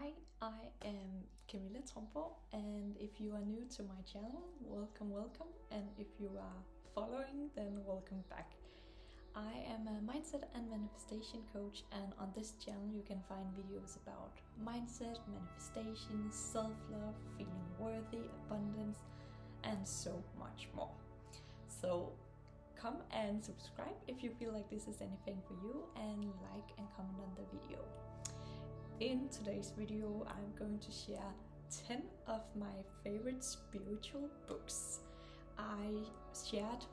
Hi, I am Camilla Tromborg, and if you are new to my channel, welcome, and if you are following, then welcome back. I am a mindset and manifestation coach, and on this channel you can find videos about mindset, manifestation, self-love, feeling worthy, abundance, and so much more. So come and subscribe if you feel like this is anything for you, and like and comment on the video. In today's video, I'm going to share 10 of my favorite spiritual books. I shared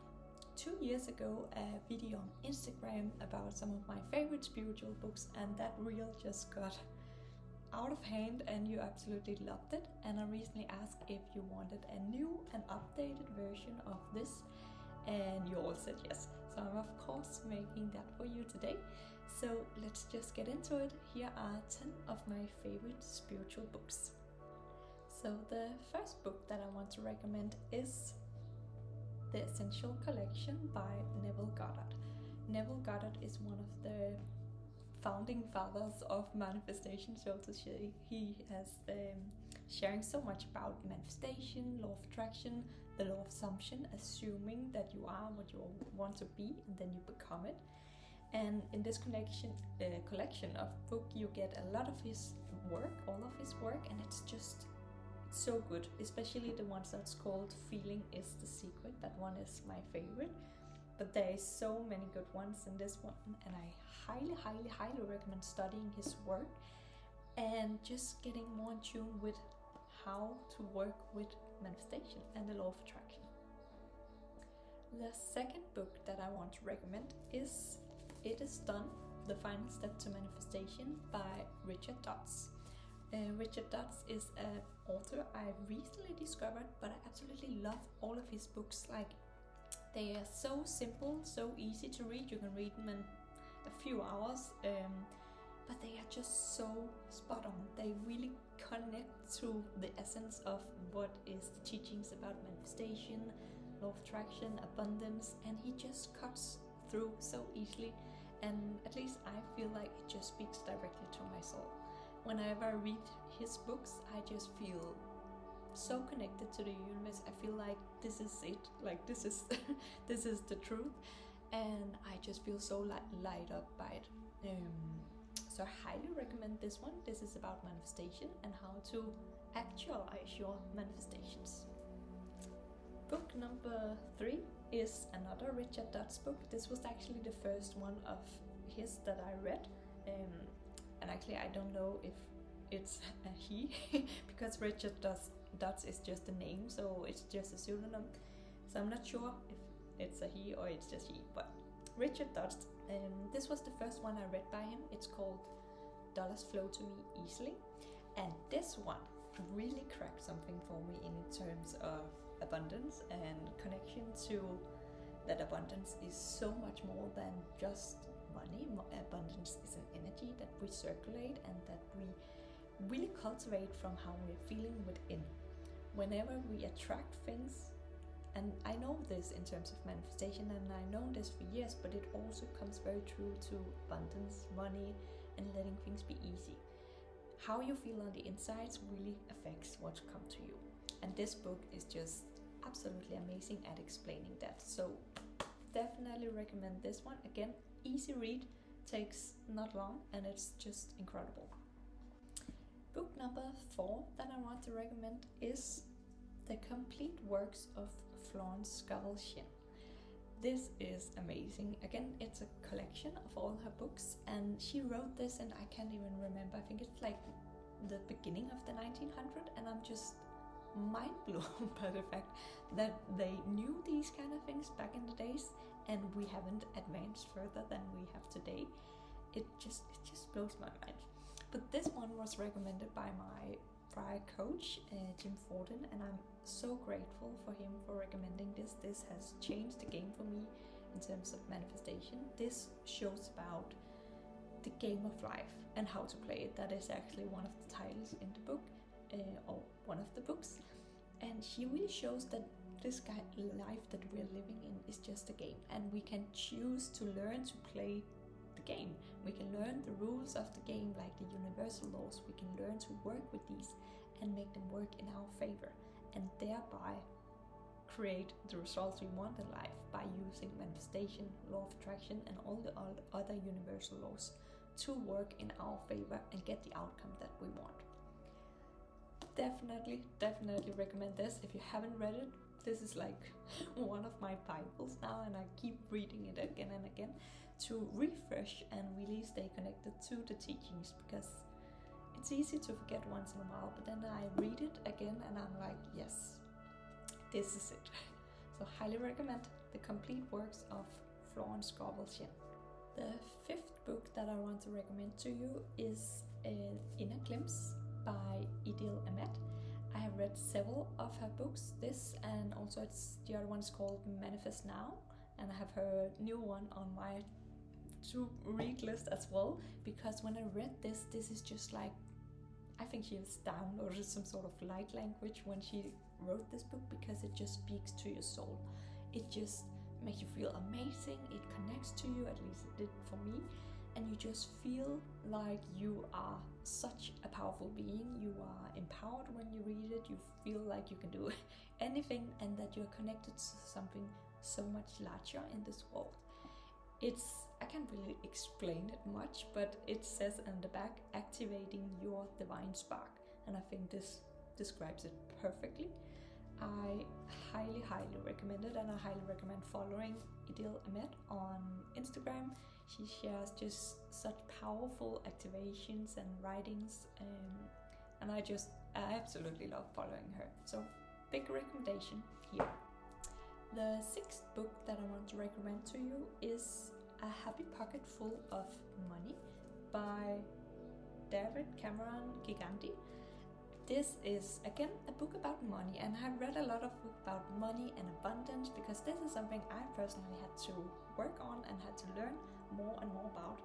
2 years ago a video on Instagram about some of my favorite spiritual books, and that reel just got out of hand and you absolutely loved it. And I recently asked if you wanted a new and updated version of this, and you all said yes. So I'm of course making that for you today. So let's just get into it. Here are 10 of my favorite spiritual books. So the first book that I want to recommend is The Essential Collection by Neville Goddard. Neville Goddard is one of the founding fathers of manifestation, so to say. He has sharing so much about manifestation, law of attraction, the law of assumption, assuming that you are what you want to be and then you become it. And in this collection of book, you get a lot of his work, all of his work, and it's so good, especially the ones that's called Feeling is the Secret. That one is my favorite. But there is so many good ones in this one, and I highly recommend studying his work and just getting more in tune with how to work with manifestation and the law of attraction. The second book that I want to recommend is It Is Done, The Final Step to Manifestation by Richard Dodds. Richard Dodds is an author I recently discovered, but I absolutely love all of his books. Like, they are so simple, so easy to read. You can read them in a few hours, but they are just so spot on. They really connect to the essence of what is the teachings about manifestation, law of attraction, abundance, and he just cuts through so easily. And at least I feel like it just speaks directly to my soul. Whenever I read his books, I just feel so connected to the universe. I feel like this is it, like this is this is the truth, and I just feel so light up by it. So I highly recommend this one. This is about manifestation and how to actualize your manifestations. Book number 3 is another Richard Dodds book. This was actually the first one of his that I read, and actually I don't know if it's a he because Richard Dodds is just a name, so it's just a pseudonym. So I'm not sure if it's a he or it's just he, but Richard Dodds. This was the first one I read by him. It's called Dollars Flow to Me Easily, and this one really cracked something for me in terms of abundance and connection to that abundance is so much more than just money. Abundance is an energy that we circulate and that we really cultivate from how we're feeling within. Whenever we attract things, and I know this in terms of manifestation, and I know this for years, but it also comes very true to abundance, money, and letting things be easy. How you feel on the insides really affects what comes to you. And this book is just absolutely amazing at explaining that. So definitely recommend this one. Again, easy read, takes not long, and it's just incredible. Book number 4 that I want to recommend is The Complete Works of Florence Scovel Shinn. This is amazing. Again, it's a collection of all her books, and she wrote this, and I can't even remember, I think it's like the beginning of the 1900s, and I'm just mind blown by the fact that they knew these kind of things back in the days, and we haven't advanced further than we have today. It just blows my mind. But this one was recommended by my prior coach, Jim Forden, and I'm so grateful for him for recommending this. This has changed the game for me in terms of manifestation. This shows about the game of life and how to play it. That is actually one of the titles in the book, or one of the books. And she really shows that this kind of life that we're living in is just a game, and we can choose to learn to play the game. We can learn the rules of the game, like the universal laws. We can learn to work with these and make them work in our favor, and thereby create the results we want in life by using manifestation, law of attraction, and all the other universal laws to work in our favor and get the outcome that we want. Definitely recommend this. If you haven't read it, this is like one of my Bibles now, and I keep reading it again and again to refresh and really stay connected to the teachings, because it's easy to forget once in a while, but then I read it again and I'm like, yes, this is it. So highly recommend the complete works of Florence Scovel Shinn. The fifth book that I want to recommend to you is Inner Glimpse by Idil Ahmed. I have read several of her books, this and also the other one is called Manifest Now, and I have her new one on my to read list as well, because when I read this is just like, I think she has downloaded some sort of light language when she wrote this book, because it just speaks to your soul. It just makes you feel amazing, it connects to you, at least it did for me, and you just feel like you are such a powerful being. You are empowered when you read it, you feel like you can do anything, and that you're connected to something so much larger in this world. I can't really explain it much, but it says in the back, activating your divine spark, and I think this describes it perfectly. I highly recommend it, and I highly recommend following Idil Ahmed on Instagram. She shares just such powerful activations and writings, and I absolutely love following her. So big recommendation here. The sixth book that I want to recommend to you is A Happy Pocket Full of Money by David Cameron Gikandi. This is again a book about money, and I've read a lot of books about money and abundance, because this is something I personally had to work on and had to learn more and more about.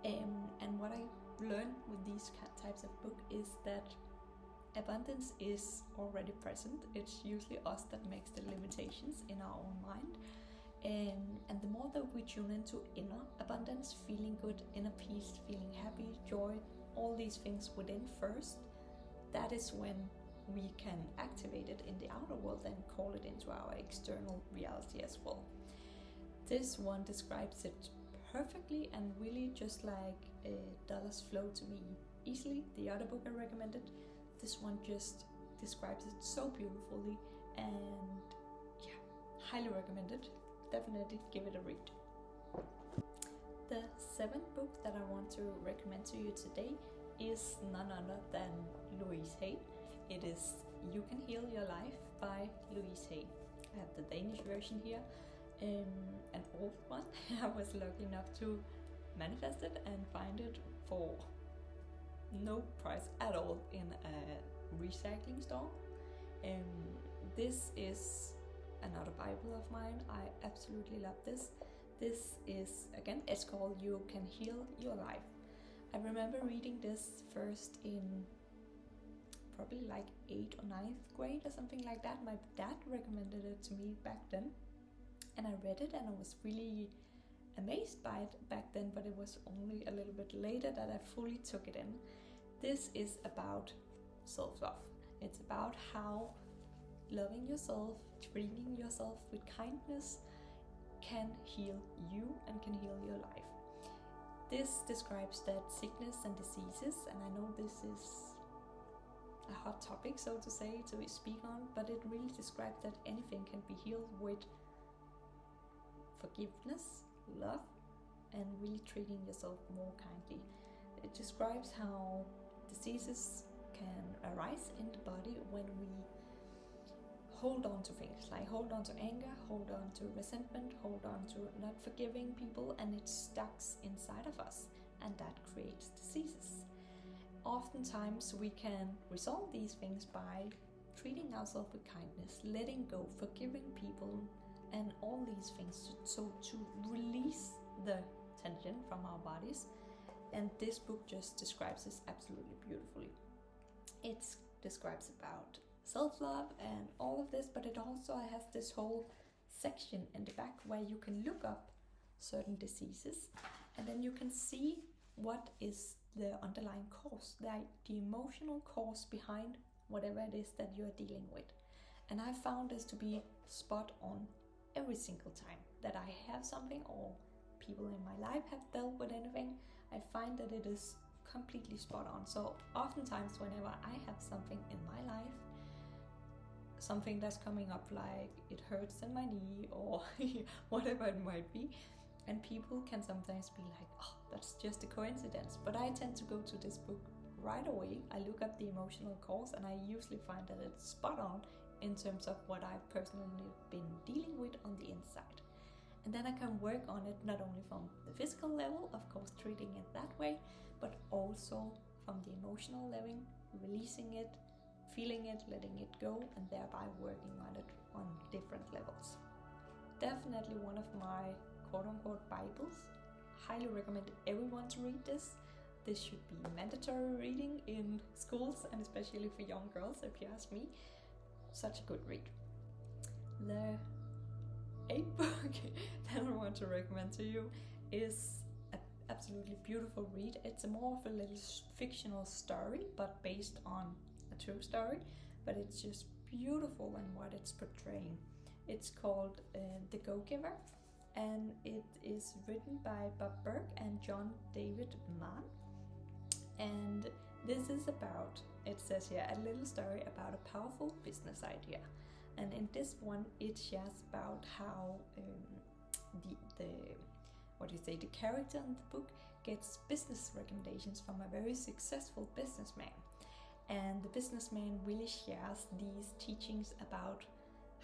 And what I learned with these types of books is that abundance is already present. It's usually us that makes the limitations in our own mind. And the more that we tune into inner abundance, feeling good, inner peace, feeling happy, joy, all these things within first, that is when we can activate it in the outer world and call it into our external reality as well. This one describes it perfectly and really just like dollars flow to me easily. The other book I recommended, this one just describes it so beautifully, and yeah, highly recommend it. Definitely give it a read. The seventh book that I want to recommend to you today is none other than Louise Hay. It is You Can Heal Your Life by Louise Hay. I have the Danish version here, an old one. I was lucky enough to manifest it and find it for no price at all in a recycling store. This is another Bible of mine. I absolutely love this. This is, again, it's called You Can Heal Your Life. I remember reading this first in probably like 8th or 9th grade or something like that. My dad recommended it to me back then, and I read it and I was really amazed by it back then, but it was only a little bit later that I fully took it in. This is about self-love. It's about how loving yourself, treating yourself with kindness can heal you and can heal your life. This describes that sickness and diseases, and I know this is a hot topic, so to say, to speak on, but it really describes that anything can be healed with forgiveness, love, and really treating yourself more kindly. It describes how diseases can arise in the body when we hold on to things, like hold on to anger, hold on to resentment, hold on to not forgiving people, and it stucks inside of us, and that creates diseases. Oftentimes we can resolve these things by treating ourselves with kindness, letting go, forgiving people, and all these things, so to release the tension from our bodies. And this book just describes this absolutely beautifully. It describes about self-love and all of this, but it also has this whole section in the back where you can look up certain diseases And then you can see what is the underlying cause, the emotional cause behind whatever it is that you're dealing with. And I found this to be spot on every single time that I have something, or people in my life have dealt with anything. I find that it is completely spot on. So oftentimes whenever I have something in my life, something that's coming up, like it hurts in my knee or whatever it might be, and people can sometimes be like, oh, that's just a coincidence. But I tend to go to this book right away. I look up the emotional cause, and I usually find that it's spot on in terms of what I've personally been dealing with on the inside. And then I can work on it not only from the physical level, of course treating it that way, but also from the emotional level, releasing it, feeling it, letting it go, and thereby working on it on different levels. Definitely one of my quote-unquote Bibles. Highly recommend everyone to read this. This should be mandatory reading in schools, and especially for young girls, if you ask me. Such a good read. The 8th book that I want to recommend to you is an absolutely beautiful read. It's more of a little fictional story, but based on a true story, but it's just beautiful in what it's portraying. It's called The Go-Giver, and it is written by Burg and John David Mann. And this is about, it says here, a little story about a powerful business idea. And in this one, it shares about how the character in the book gets business recommendations from a very successful businessman. And the businessman really shares these teachings about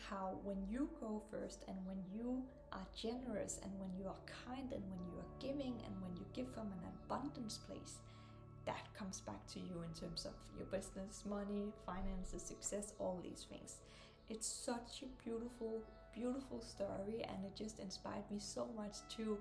how when you go first, and when you are generous, and when you are kind, and when you are giving, and when you give from an abundance place, that comes back to you in terms of your business, money, finances, success, all these things. It's such a beautiful, beautiful story, and it just inspired me so much to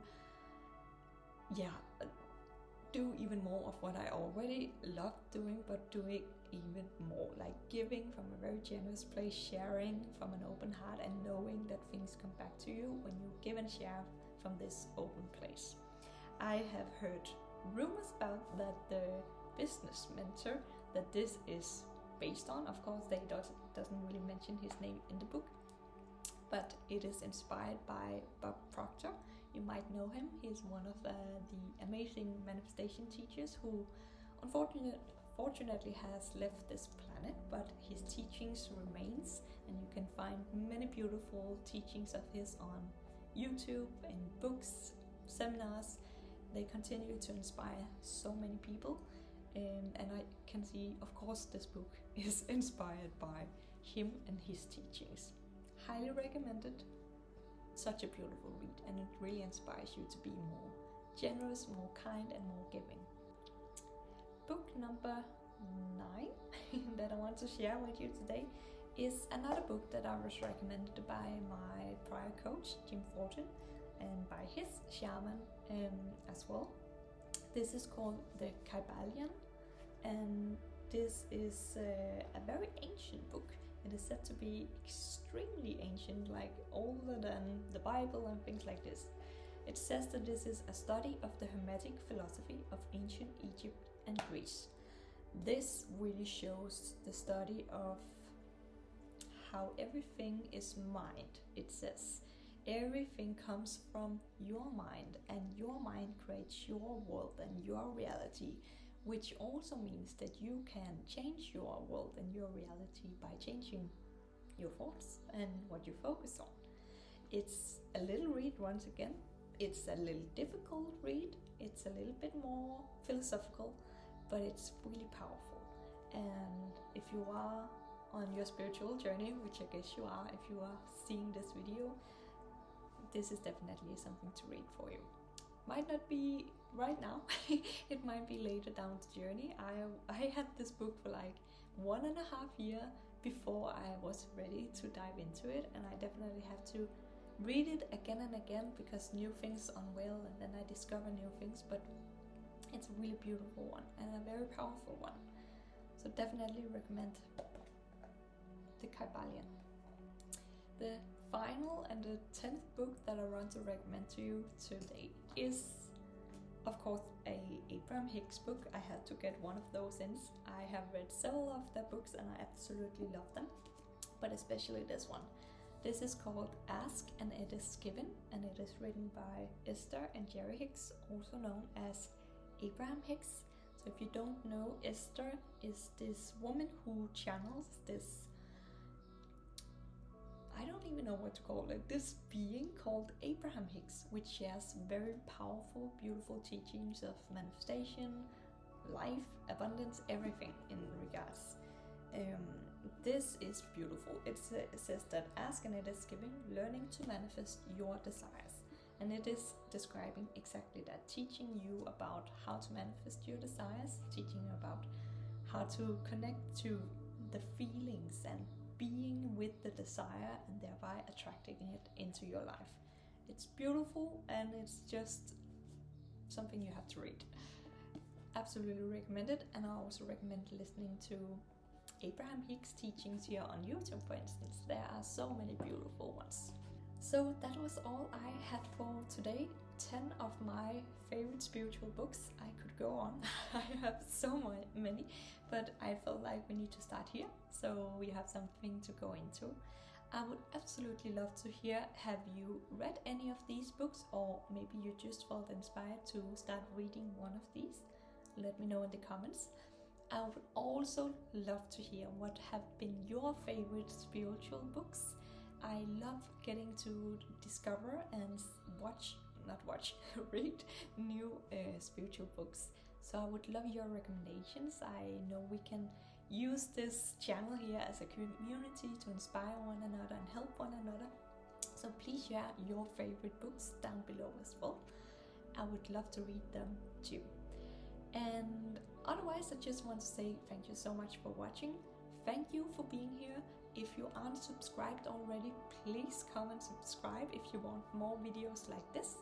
do even more of what I already love doing, but do it even more, like giving from a very generous place, sharing from an open heart, and knowing that things come back to you when you give and share from this open place. I have heard rumors about that the business mentor that this is based on, of course they doesn't really mention his name in the book, but it is inspired by Bob Proctor. You might know him. He's one of the amazing manifestation teachers who unfortunately has left this planet, but his teachings remains, and you can find many beautiful teachings of his on YouTube, in books, seminars. They continue to inspire so many people, and I can see, of course, this book is inspired by him and his teachings. Highly recommended. Such a beautiful read, and it really inspires you to be more generous, more kind, and more giving. Book number 9 that I want to share with you today is another book that I was recommended by my prior coach, Jim Fortin, and by his shaman as well. This is called the Kybalion, and this is a very ancient book. It is said to be extremely ancient, like older than the Bible and things like this. It says that this is a study of the Hermetic philosophy of ancient Egypt and Greece. This really shows the study of how everything is mind. It says everything comes from your mind, and your mind creates your world and your reality, which also means that you can change your world and your reality by changing your thoughts and what you focus on. It's a little read once again. It's a little difficult read. It's a little bit more philosophical, but it's really powerful. And if you are on your spiritual journey, which I guess you are if you are seeing this video, this is definitely something to read for you. Might not be right now, it might be later down the journey. I had this book for like 1.5 years before I was ready to dive into it, and I definitely have to read it again and again because new things unveil, and then I discover new things. But it's a really beautiful one and a very powerful one, so definitely recommend the Kybalion. The final and the 10th book that I want to recommend to you today is of course, a Abraham Hicks book. I had to get one of those in. I have read several of their books and I absolutely love them, but especially this one. This is called Ask and It Is Given, and it is written by Esther and Jerry Hicks, also known as Abraham Hicks. So if you don't know, Esther is this woman who channels this, I don't even know what to call it, this being called Abraham Hicks, which shares very powerful, beautiful teachings of manifestation, life, abundance, everything in regards. This is beautiful. It says that ask and it is given, learning to manifest your desires. And it is describing exactly that, teaching you about how to manifest your desires, teaching you about how to connect to the feelings and being with the desire and thereby attracting it into your life. It's beautiful and it's just something you have to read. Absolutely recommend it, and I also recommend listening to Abraham Hicks teachings here on YouTube, for instance. There are so many beautiful ones. So that was all I had for today. 10 of my favorite spiritual books. I could go on. I have so many, but I felt like we need to start here, so we have something to go into. I would absolutely love to hear, have you read any of these books, or maybe you just felt inspired to start reading one of these? Let me know in the comments. I would also love to hear what have been your favorite spiritual books. I love getting to discover and read new spiritual books. So I would love your recommendations. I know we can use this channel here as a community to inspire one another and help one another. So please share your favorite books down below as well. I would love to read them too. And otherwise, I just want to say thank you so much for watching. Thank you for being here. If you aren't subscribed already, please come and subscribe if you want more videos like this.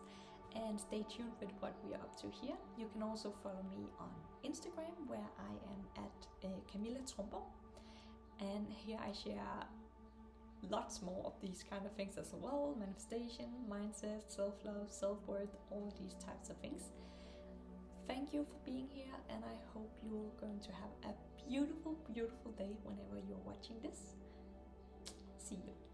And stay tuned with what we are up to here. You can also follow me on Instagram, where I am at Camilla Tromborg. And here I share lots more of these kind of things as well. Manifestation, mindset, self-love, self-worth, all these types of things. Thank you for being here, and I hope you're going to have a beautiful, beautiful day whenever you're watching this. See you.